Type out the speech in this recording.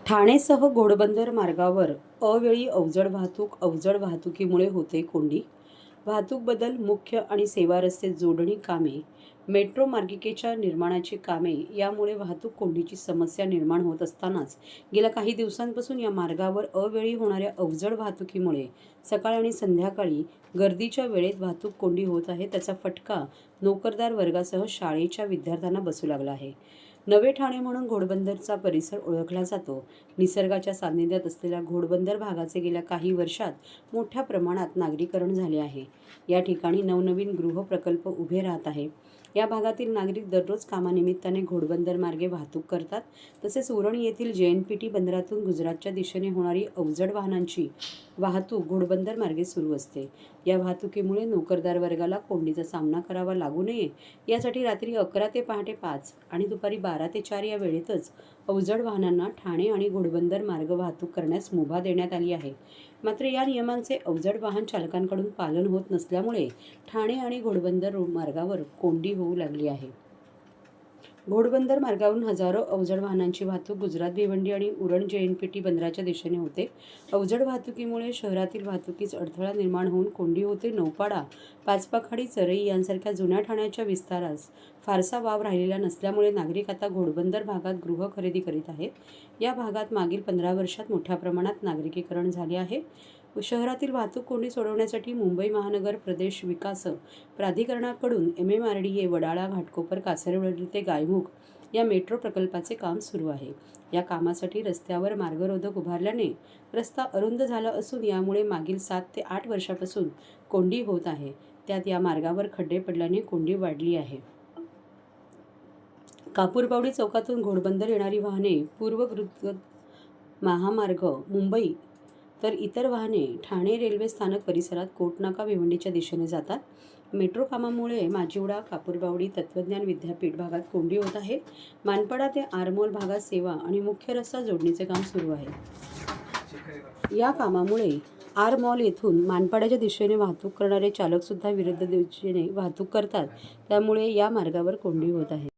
ठाणेसह घोडबंदर मार्गावर अवेळी अवजड वाहतुकीमुळे होते कोंडी. वाहतूक बदल, मुख्य आणि सेवा रस्ते जोडणी कामे, मेट्रो मार्गिकेच्या निर्माणाची कामे यामुळे वाहतूक कोंडीची समस्या निर्माण होत असतानाच गेल्या काही दिवसांपासून या मार्गावर अवेळी होणाऱ्या अवजड वाहतुकीमुळे सकाळ आणि संध्याकाळी गर्दीच्या वेळेत वाहतूक कोंडी होत आहे. त्याचा फटका नोकरदार वर्गासह शाळेच्या विद्यार्थ्यांना बसू लागला आहे. नवे ठाणे म्हणून घोडबंदरचा परिसर ओळखला जातो. निसर्गाच्या सान्निध्यात असलेल्या घोडबंदर भागाचे गेल्या काही वर्षात मोठ्या प्रमाणात नागरीकरण झाले आहे. या ठिकाणी नवनवीन गृह प्रकल्प उभे राहत आहे. या भागातील नागरिक दररोज कामानिमित्ताने घोडबंदर मार्गे वाहतूक करतात. तसेच उरण येथील JNPT बंदरातून गुजरातच्या दिशेने होणारी अवजड वाहनांची वाहतूक घोडबंदर मार्गे सुरू असते. या वाहतुकीमुळे नोकरदार वर्गाला कोंडीचा सामना करावा लागू नये यासाठी रात्री 11 ते पहाटे 5 आणि दुपारी 12 ते 4 या वेळेतच अवजड वाहनांना ठाणे आणि घोडबंदर मार्ग वाहतूक करण्यास मुभा देण्यात आली आहे. मात्र या नियमांचे अवजड वाहन चालकांकडून पालन होत नसल्यामुळे ठाणे आणि घोडबंदर मार्गावर कोंडी होऊ लागली आहे. घोडबंदर मार्गावरून हजारो अवजड वाहनांची वाहतूक गुजरात भिवंडी आणि उरण JNPT बंदराच्या दिशेने होते. अवजड वाहतुकीमुळे शहरातील वाहतुकीस अडथळा निर्माण होऊन कोंडी होते. नौपाडा, पाचपाखाडी, चरई यांसारख्या जुन्या ठाण्याच्या विस्तारास फारसा वाव राहिलेला नसल्यामुळे नागरिक आता घोडबंदर भागात गृह खरेदी करीत आहेत. या भागात मागील 15 वर्षात मोठ्या प्रमाणात नागरिकीकरण झाले आहे. शहरातील वाहतूक कोंडी सोडवण्यासाठी मुंबई महानगर प्रदेश विकास प्राधिकरणाकडून MMRDA, वडाळा, घाटकोपर, कासारवडी ते गायमुख या मेट्रो प्रकल्पाचे काम सुरू आहे. या कामासाठी रस्त्यावर मार्गरोधक उभारल्याने रस्ता अरुंद झाला असून यामुळे मागील 7 ते 8 वर्षापासून कोंडी होत आहे. त्यात या मार्गावर खड्डे पडल्याने कोंडी वाढली आहे. कापूरबावडी चौकातून घोडबंदर येणारी वाहने पूर्व महामार्ग मुंबई तर इतर वाहने ठाणे रेल्वे स्थानक परिसरात कोटनाका, भिवंडीच्या दिशेने जातात. मेट्रो कामामुळे माजिवडा, कापूरबावडी, तत्वज्ञान विद्यापीठ भागात कोंडी होत आहे. मानपाडा ते आरमोल भागात सेवा आणि मुख्य रस्ता जोडणीचे काम सुरू आहे. या कामामुळे आरमॉल येथून मानपाड्याच्या दिशेने वाहतूक करणारे चालक सुद्धा विरुद्ध दिशेने वाहतूक करतात. त्यामुळे या मार्गावर कोंडी होत आहे.